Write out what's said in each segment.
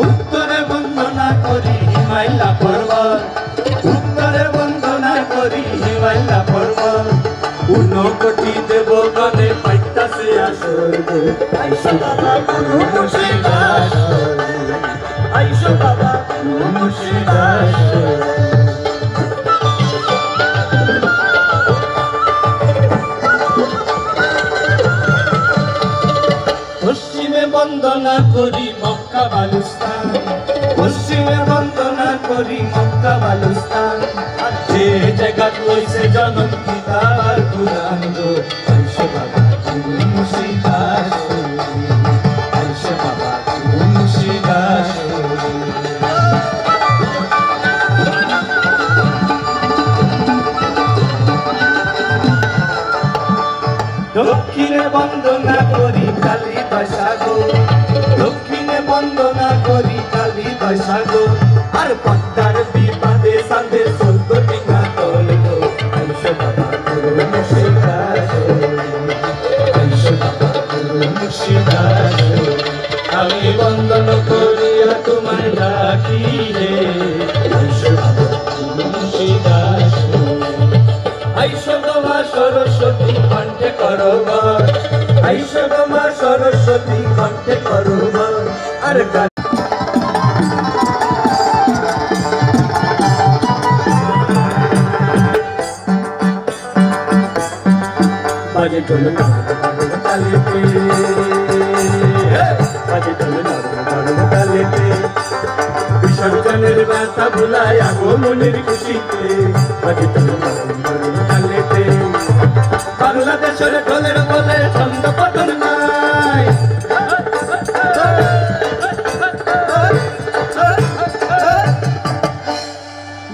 উত্তরে বন্দনা করি হিমালয় পর্বত, উত্তরে বন্দনা করি হিমালয় পর্বত, ঊনকোটি দেবগণে পাইতাছে আসর, আইসো বাবা গুরু মুর্শিদাস, আইসো বাবা গুরু মুর্শিদাস। পশ্চিমে বন্দনা করি মক্কা বালুস্তান, পশ্চিমে বন্দনা করি মক্কা বালুস্তান, যে জায়গাত লইছে জনম কিতাব কুরআন গো, আইসো বাবা গুরু মুর্শিদাস, আইসো বাবা গুরু মুর্শিদাস। দক্ষিণে বন্দনা করি কালী বৈশাখো, দক্ষিণে বন্দনা করি কালী বৈশাখো, আর পদ্মার বিবাদে সাধে স্বর্গ ডিঙা তোলগো, আইসো বাবা গুরু মুর্শিদাস, আইসো বাবা গুরু মুর্শিদাস। আমি বন্দন করিয়া তোমার ডাকি রে, আইসো বাবা গুরু মুর্শিদাস। আইসো মা সরস্বতী কণ্ঠে করো বর, আইসো মা সরস্বতী কণ্ঠে করো বর, আর বাজে ঢোল নরম তালেতে, বাজে ঢোল নরম তালেতে, বিসর্জনের ব্যথা ভুলায় আগমনের খুশিতে, বাজে ঢোল নরম তালেতে। বাংলাদেশের ঢোলের বলে ছন্দ পতন নাই,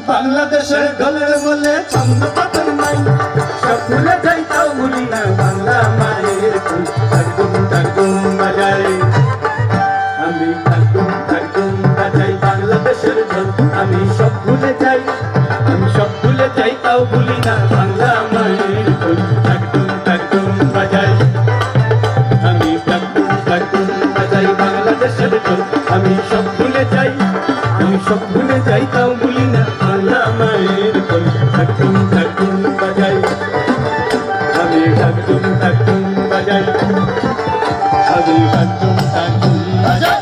বাংলাদেশের ঢোলের বলে ছন্দ পতন নাই, সব ভুলে যাই তাও ভুলি না বাংলা মায়ের ফুল, টাকুম টাকুম বাজাই আমি, টাকুম টাকুম বাজাই বাংলাদেশের ঢোল, আমি সব ভুলে যাই, আমি সব ভুলে যাই তাও ভুলি না বাংলা মায়ের ফুল, টাকুম টাকুম বাজাই আমি, টাকুম টাকুম বাজাই বাংলাদেশের ঢোল, আমি সব ভুলে যাই, আমি সব ভুলে যাই তাও ভুলি না বাংলা মায়ের ফুল, টাকুম টাকুম বাজাই আমি, টাকুম টাকুম বাজাই আমি, টাকুম টাকুম বাজাই।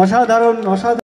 অসাধারণ অসাধারণ।